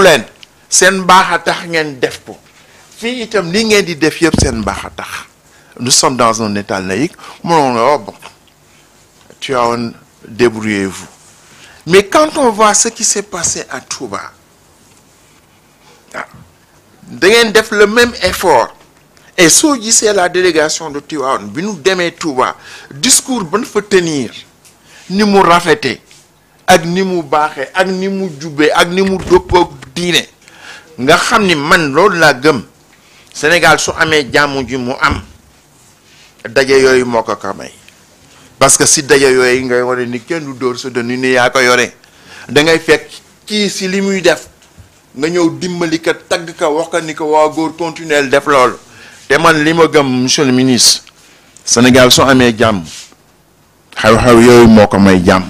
leen seen baax a tax ngeen def ko fii itam li ngeen di def yëpp seen baax a tax nous sommes dans un état laïque mënoon nga bon Tivaouane débrouillez-vous mais quand on voit ce qui s'est passé à Touba da ngeen def le même effort et soo gisee la délégation de Tivaouane bi nu demee Touba discours ban fa tenir ni mu rafete ak ni mu baaxee ak ni mu jubee ak ni mu dëppoo diine nga xam ni man loolu laa gëm Sénégal su amee jàmm ji mu am daje yooyu moo ko may parce que si daje yooyu ngay wane ni kenn du dóor sa dënnu ni yaa ko yore da ngay fekk kii si li muy def nga ñëw dimbali ka tagg ka wax ka ni ko waa góor continuer def loolu te man li ma gëm monsieur le ministre Sénégal su amee jàmm xew-xew yooyu moo ko may jàmm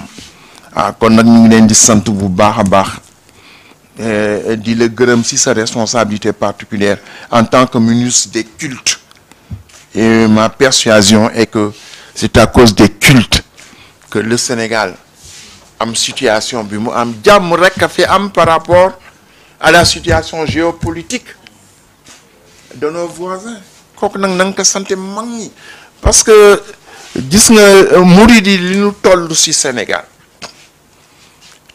kon nag ñu ngi leen di sant bu baax a baax di la gërëm si sa responsabilité particulière en tant que ministre des cultes et ma persuasion est que c'est à cause des cultes que le Sénégal am situation bi mu am jàmm rek a fi am par rapport à la situation géopolitique de nos voisins kooku nag na nga ko sant mag ñi parce que gis nga murid yi li ñu toll ci Sénégal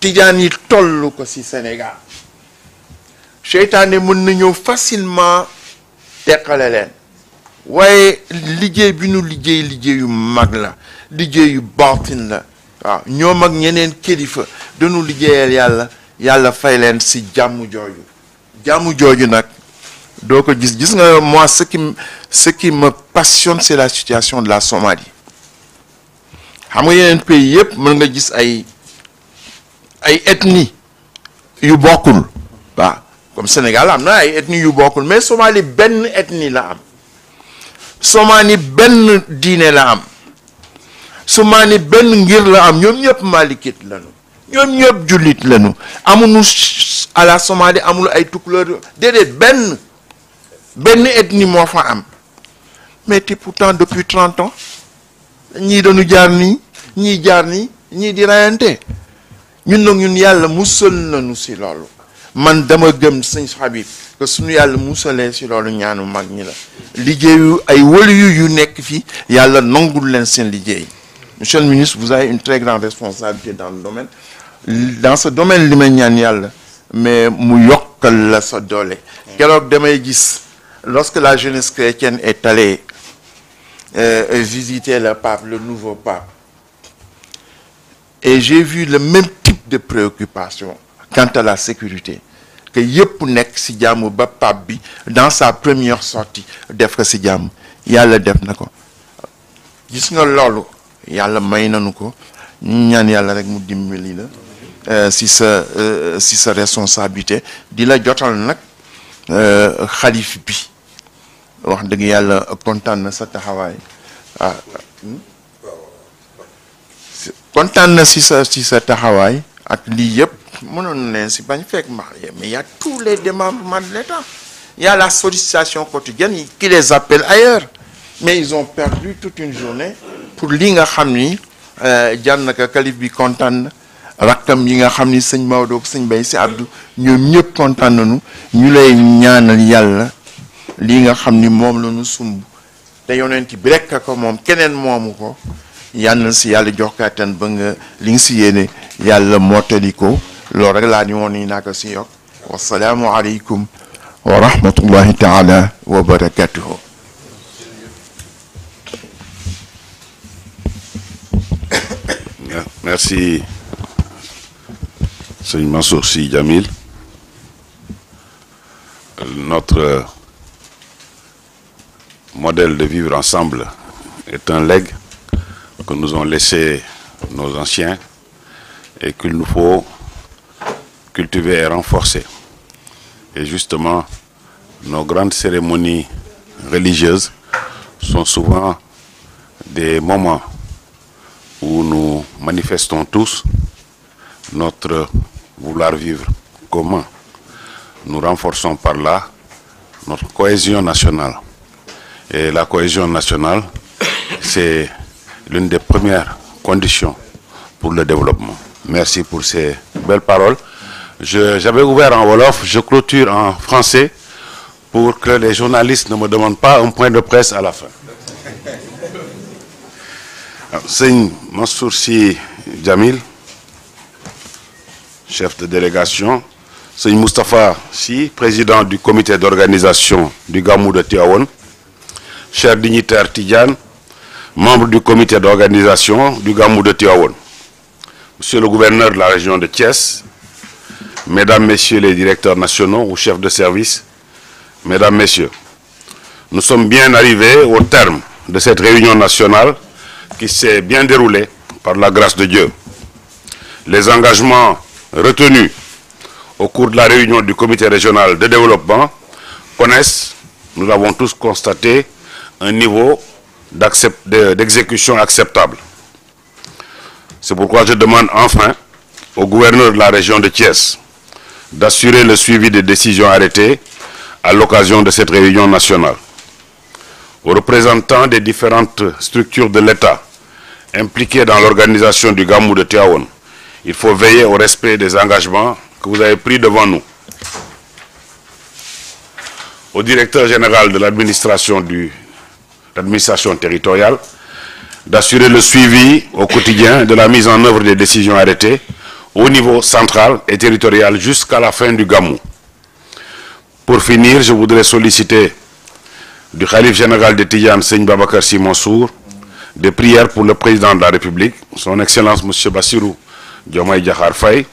tijaan yi toll ko ci Sénégal seytaane mën na ñëw facilement teqale leen waaye liggéey bi ñu liggéeyu mag la liggéeyu baatin la waaw ñoom ak ñeneen kilifa dañu liggéeyal yàlla fay leen ci jàmm jooju nag doo ko gis nga moi ce qui me passionne c'est la situation de la Somalie xam nga yeneen pays yëpp mën nga gis ay ethnie yu bokkul waaw comme Sénégal am na ay ethnie yu bokkul mais Somalie benn ethnie la am Somalie benn diine la am Somalie benn ngir la am ñoom ñëpp malikit lañu ñoom ñëpp jullit lañu amuñu à la Somalie amul ay tukulóor déedéet benn ethnie moo fa am mais te pourtant depuis 30 ans ñii dañu jaar nii ñii jaar nii ñii di rayante ñun yàlla musal nañu si loolu man dama gëm sëñ Habib que suñu yàlla musalee si loolu ñaanu mag ñi la liggéeyu ay waliyu yu nekk fii yàlla nangul leen seen liggéey monsieur le ministre vous avez une très grande responsabilité dans ce domaine li may ñaan yàlla mais mu yokkal la sa doole keroog damay gis lorsque la jeunesse chrétienne est allée visiter le pape, le nouveau pape. Et j'ai vu le même type de préoccupation quant à la sécurité. Que yépp nek si jàmm ba pape bi dans sa première sortie def ko si jàmm yàlla def na ko gis nga loolu yàlla may nañu ko ñaan yàlla rek mu dimbali la si sa responsabilité di la jotal nag xalif bi wax dëgg yàlla kontaan na sa taxawaay kontaan na si sa taxawaay ak lii yëpp mënoon leen si bañ fekk mais il y a tous les démembrements de l'État il y a la sollicitation quotidienne qui les appelle ailleurs mais ils ont perdu toute une journée pour li nga xam ni jar na ko kalif bi kontaan na rakkam yi nga xam ni sëñ Maodo ak sëñ Bay si Abdou ñoom ñëpp kontaan nañu ñu lay ñaanal yàlla lii nga xam ni moom la ñu sumb te yonent bi rekk ko moom keneen moomu ko yàlla si yàlla jox kàttan ba nga li nga si yéene yàlla mottali ko loolu rek laa ni woon ni naa ko si yokk wasalaamu aleykum wa rahmatullahi taala wa barakatuhu. Merci Sëñ Mansour Sy Djamil. Notre modèle de vivre ensemble est un legs que nous ont laissé nos anciens et qu'il nous faut cultiver et renforcer. Et justement, nos grandes cérémonies religieuses sont souvent des moments où nous manifestons tous notre vouloir vivre commun. Nous renforçons par là notre cohésion nationale. Et la cohésion nationale, c'est l'une des premières conditions pour le développement. Merci pour ces belles paroles. J'avais ouvert en wolof, je clôture en français pour que les journalistes ne me demandent pas un point de presse à la fin. Sëñ Mansour Sy Djamil, chef de délégation, Sëñ Moustapha Sy, président du comité d'organisation du Gamou de Tivaouane, chers dignitaires Tidjane, membres du comité d'organisation du Gamou de Tivaouane, monsieur le gouverneur de la région de Thiès, mesdames, messieurs les directeurs nationaux ou chefs de service, mesdames, messieurs, nous sommes bien arrivés au terme de cette réunion nationale qui s'est bien déroulée par la grâce de Dieu. Les engagements retenus au cours de la réunion du comité régional de développement connaissent, nous l'avons tous constaté, un niveau d'exécution acceptable. C'est pourquoi je demande enfin au gouverneur de la région de Thiès d'assurer le suivi des décisions arrêtées à l'occasion de cette réunion nationale. Aux représentants des différentes structures de l'État impliqués dans l'organisation du Gamou de Tivaouane, il faut veiller au respect des engagements que vous avez pris devant nous. Au directeur général de l'administration territoriale, d'assurer le suivi au quotidien de la mise en œuvre des décisions arrêtées au niveau central et territorial jusqu'à la fin du Gamou. Pour finir, je voudrais solliciter du Khalife général de Tidjane, Seigne Babacar Sy Mansour, des prières pour le président de la République, son Excellence M. Bassirou Diomaye Diakhar Faye,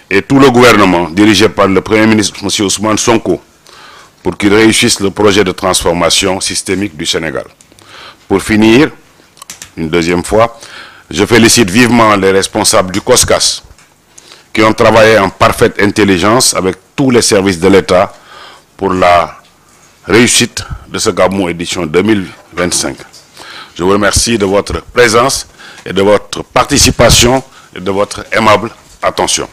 et tout le gouvernement dirigé par le Premier ministre M. Ousmane Sonko, pour qu'il réussisse le projet de transformation systémique du Sénégal. Pour finir, une deuxième fois, je félicite vivement les responsables du COSCAS qui ont travaillé en parfaite intelligence avec tous les services de l'État pour la réussite de ce Gamou édition 2025. Je vous remercie de votre présence et de votre participation et de votre aimable attention.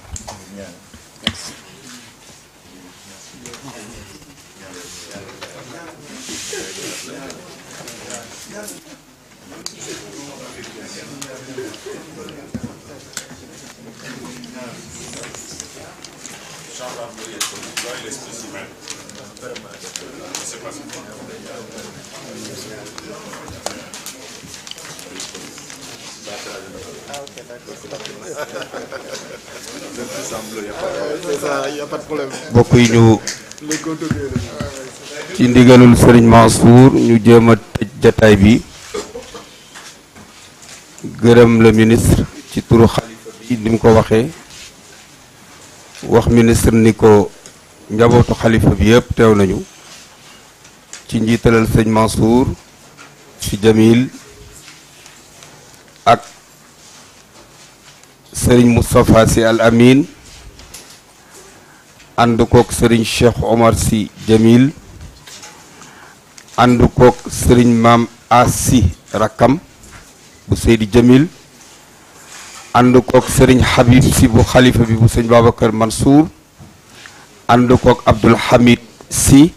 mbokk yi ñu ci ndigalul Serigne Mansour ñu jéem a tëj jataay bi gërëm le ministre ci turu xalifa bi ni mu ko waxee wax ministre ni ko njabootu xalifa bi yëpp teew nañu ci njiitalal Serigne Mansour Sy Djamil ak Serigne Moustapha Sy Al Amin ànd kook Serigne Cheikh Omar Sy Djamil ànd kook Serigne Maam Asi Rakam bu Seydi Djamil ànd kook Serigne Habib Sy bu xalifa bi bu Serigne Babacar Mansour ànd kook Abdoul Hamid Sy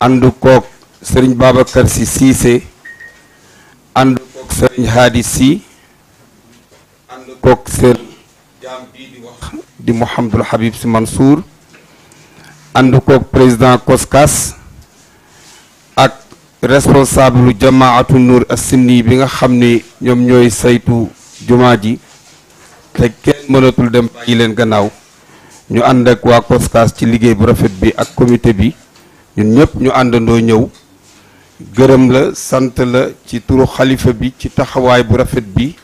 ànd kook Serigne Babacar Sy Cissé ànd kook Serigne Hadi Sy ànd kook Serigne jaam bii di wax di Mouhamadul Habib Sy Mansour ànd kook président COSCAS ak responsable jamaatu Nour as-Sinni bi nga xam ne ñoom ñooy saytu jumaa ji te kenn mënatul dem bàyyi leen gannaaw ñu ànd ak waa COSCAS ci liggéey bu rafet bi ak comité bi ñun ñëpp ñu àndandoo ñëw gërëm la sant la ci turu xalifa bi ci taxawaay bu rafet bi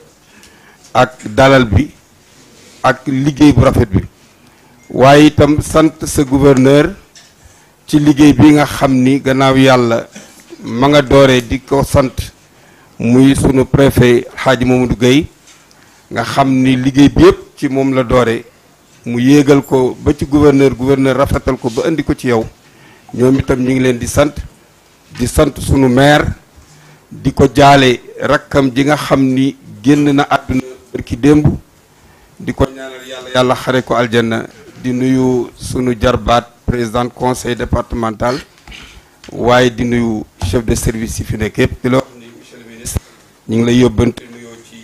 ak dalal bi ak liggéey bu rafet bi waaye itam sant sa gouverneur ci liggéey bi nga xam ni gannaaw yàlla ma nga dooree di ko sant muy sunu préfet Hadji Mamadou Gueye nga xam ni liggéey bi yëpp ci moom la doore mu yéegal ko ba ci gouverneur rafetal ko ba indi ko ci yow ñoom itam ñu ngi leen di sant sunu maire di ko jaale rakkam ji nga xam ni génn na àdduna barki démb di ko ñaanal yàlla xare ko aljanna di nuyu sunu jarbaat président conseil départemental waaye di nuyu chef de service yi fi nekk yëpp di la wax ni monsieur le ministre ñu ngi lay yóbbante nuyoo ci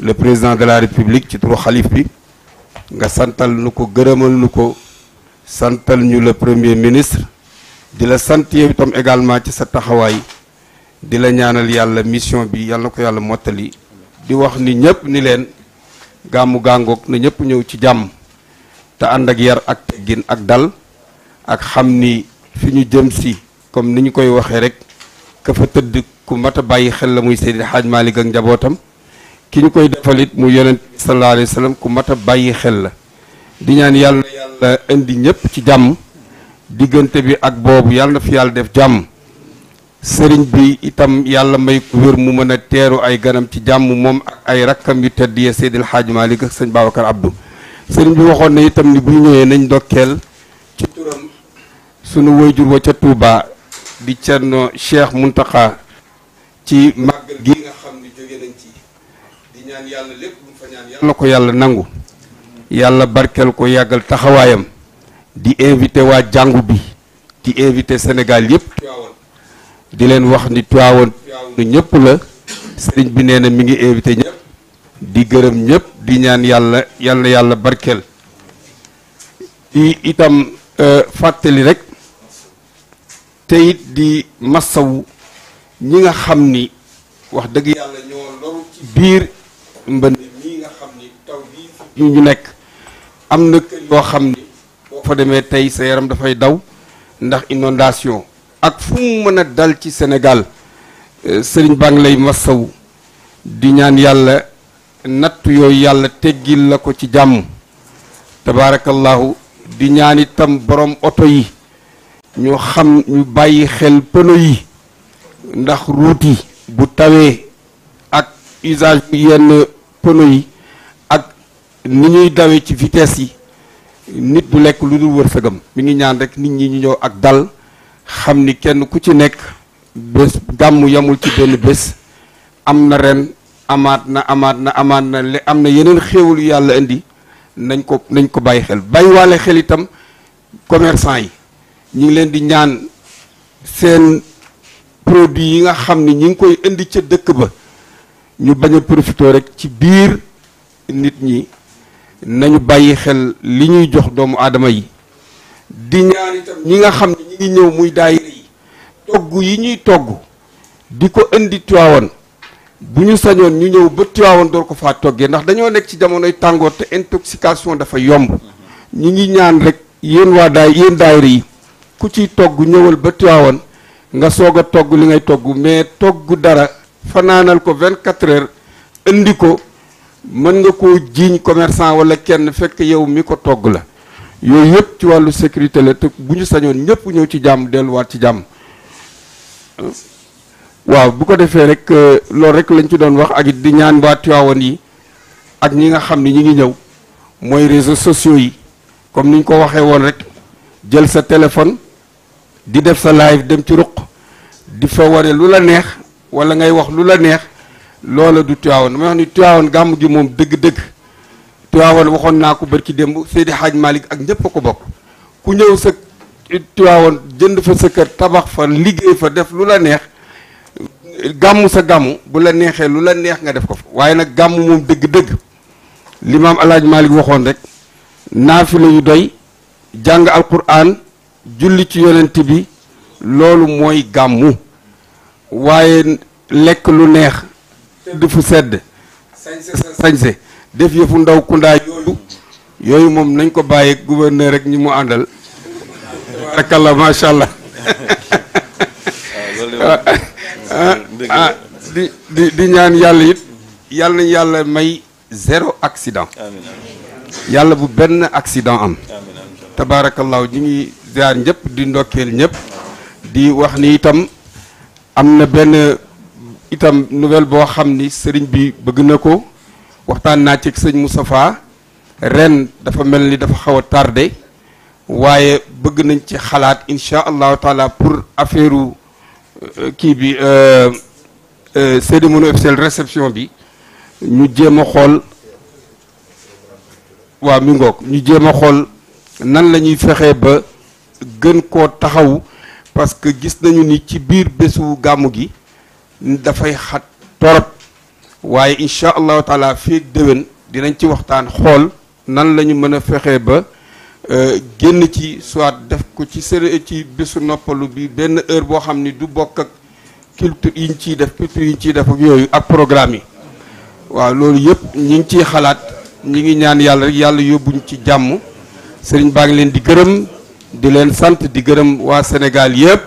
le président de la république ci turu xalif bi nga santal nu ko gërëmal nu ko santal ñu le premier ministre di la sant yow itam également ci sa taxawaay di la ñaanal yàlla mission bi yàlla na ko yàlla mottali di wax ni ñëpp ni leen gàmmu gàngoog na ñëpp ñëw ci jàmm te ànd ak yar ak teggin ak dal ak xam ni fi ñu jëm si comme ni ñu koy waxee rek ka fa tëdd ku mat a bàyyi xel la muy Seydi Hadj Malick ak njabootam ki ñu koy defalit mu yonent sallallahu alayhi wa sallam ku mat a bàyyi xel la di ñaan yàlla yàlla indi ñëpp ci jàmm diggante bi ak boobu yàlla na fi yàlla def jàmm sëriñ bi itam yàlla may ko wér mu mën a teeru ay ganam ci jàmm moom ak ay rakkam yu tedd yee Seydil Hadj Malick ak sëñ Babacar Abdou sëriñ bi waxoon na itam ni bu ñu ñëwee nañ ndokkeel ci turam sunu wayjur wa ca Touba di Cerno Cheikh Muntaka ci màggal gi nga xam ni jóge nañ ci di ñaan yàlla lépp lu fa ñaan yàlla na ko yàlla nangu yàlla barkeel ko yàggal taxawaayam di invité waa jàngu bi di invité Sénégal yëpp di leen wax ni Tiwaawan ñëpp la sëriñ bi nee na mi ngi invité ñëpp di gërëm ñëpp di ñaan yàlla yàlla barkeel di itam fàttali rek te it di massawu ñi nga xam ni wax dëgg yàlla ñoo loru ci biir mbënd mii nga xam ni taw bii ñu nekk am na kër yoo xam ni boo fa demee tey sa yaram dafay daw ndax inondation ak fu mu mën a dal ci Sénégal sëriñ baa ngi lay massawu di ñaan yàlla natt yooyu yàlla teggil la ko ci jàmm tabaarakallahu di ñaan itam borom oto yi ñu xam ñu bàyyi xel pneu yi ndax route yi bu tawee ak usage yenn pneu yi ak ni ñuy dawee ci vitesse yi nit du lekk lu dul wërsëgam mi ngi ñaan rek nit ñi ñu ñëw ak dal xam ni kenn ku ci nekk bés gàmmu yamul ci benn bés am na ren amaat na am na yeneen xéewal yu yàlla indi nañ ko bàyyi xel bàyyiwaale xel itam commerçant yi ñu ngi leen di ñaan seen produit yi nga xam ni ñi ngi koy indi ca dëkk ba ñu bañ a profité rek ci biir nit ñi nañu bàyyi xel li ñuy jox doomu aadama yi di ñaan itam ñi nga xam ne ñi ngi ñëw muy daayira yi togg yi ñuy togg di ko indi Tiwaawan bu ñu sañoon ñu ñëw ba Tiwaawan door ko faa toggee ndax dañoo nekk ci jamonoy tàngoor te intoxication dafa yomb ñi ngi ñaan rek yéen daayira yi ku ciy togg ñëwal ba Tiwaawan nga soog a togg li ngay togg mais togg dara fanaanal ko 24 heures indi ko mën nga koo jiiñ commerçant wala kenn fekk yow mi ko togg la yooyu yëpp ci wàllu sécurité la te bu ñu sañoon ñëpp ñëw ci jàmm delluwaat ci jàmm waaw bu ko defee rek loolu rek lañ ci doon wax ak it di ñaan waa Tiwaawan yi ak ñi nga xam ni ñi ngi ñëw mooy réseaux sociaux yi comme ni ñu ko waxee woon rek jël sa téléphone di def sa live dem ci ruq di fa wane lu la neex wala ngay wax lu la neex loola du Tiwaawan damay wax ni Tiwaawan gàmm gi moom dëgg-dëgg Tiwaawan waxoon naa ko barki démb Seydi Hadj Malick ak ñëpp a ko bokk ku ñëw sa Tiwaawan jënd fa sa kër tabax fa liggéey fa def lu la neex gàmm sa gàmm bu la neexee lu la neex nga def ko fa waaye nag gàmm moom dëgg-dëgg li maam El Hadj Malick waxoon rek naafila yu doy jàng alquran julli ci yonent bi loolu mooy gàmmu waaye lekk lu neex tëdd fu sedd sañse def yëfu ndaw kundaa yooyu moom nañ ko bàyyi gouverneur rek ñi mu àndal barakallah macha allah di ñaan yàlla it yàlla nañ yàlla may zéro accident yàlla bu benn accident am tabarakallahu ñu ngi ziar ñëpp di ndokkeel ñëpp di wax ni itam am na benn itam nouvelle boo xam ni sëriñ bi bëgg na ko waxtaan naa ci sëñ Moustapha ren dafa mel ni dafa xaw a tardé waaye bëgg nañ ci xalaat incha allahu taala pour affaire kii bi cérémonie officielle réception bi ñu jéem a xool waaw mi ngoog ñu jéem a xool nan la ñuy fexee ba gën koo taxaw parce que gis nañu ni ci biir bésu gàmmu gi dafay xat torop waaye incha allahu taala fii déwén dinañ ci waxtaan xool nan la ñu mën a fexee ba génn ci soit def ko ci bésu noppalu bi benn heure boo xam ni du bokk ak culture yi ñu ciy def culture yi ñu ciy def ak yooyu ak programme yi waaw loolu yëpp ñi ngi ciy xalaat ñi ngi ñaan yàlla rek yàlla yóbbuñ ci jàmm sëriñ baa ngi leen di gërëm di leen sant di gërëm waa Sénégal yëpp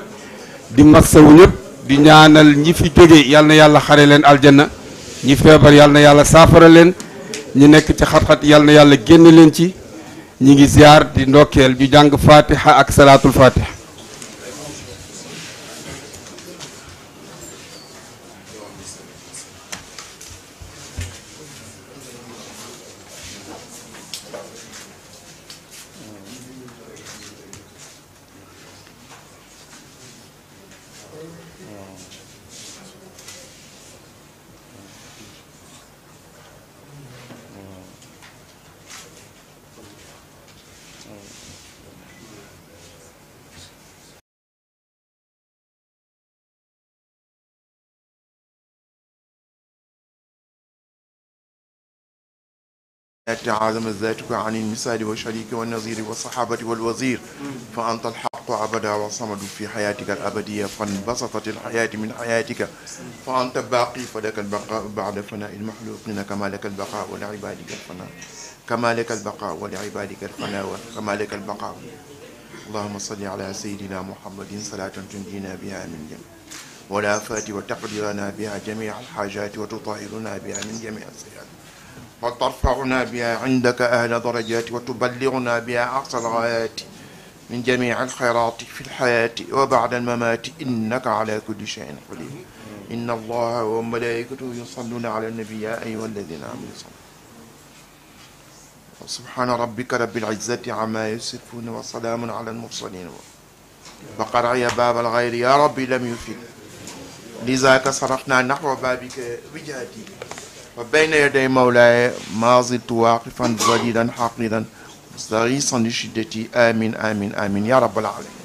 di massawu ñëpp di ñaanal ñi fi jóge yàlla na yàlla xare leen aljanna ñi feebar yàlla na yàlla saafara leen ñi nekk ci xat-xat yàlla na yàlla génn leen ci ñi ngi ziar di ndokkeel ñu jàng fatiha ak salaatul fatiha تعاظم ذاتك عن المثال والشريك والنظير والصحابة والوزير فأنت الحق أبدا والصمد في حياتك الأبدية فانبسطت الحياة من حياتك فأنت باقي فلك البقاء بعد فناء المخلوقين كما لك البقاء ولعبادك الفناء كما لك البقاء ولعبادك الفناء كما لك البقاء اللهم صل على سيدنا محمد صلاة تنجينا بها من جميع والآفات وتقدرنا بها جميع الحاجات وتطهرنا بها من جميع السيئات وترفعنا بها عندك أهل درجات وتبلغنا بها أقصى الغايات من جميع الخيرات في الحياة وبعد الممات إنك على كل شيء قدير إن الله وملائكته يصلون على النبي يا أيها الذين آمنوا صلوا سبحان ربك رب العزة عما يصفون وسلام على المرسلين وقرع باب الغير يا ربي لم يفد لذاك صرفنا نحو بابك وجهتي وبين يدي مولاي ما زلت واقفا ظليلا حاقدا مستغيثا لشدتي آمين آمين آمين يا رب العالمين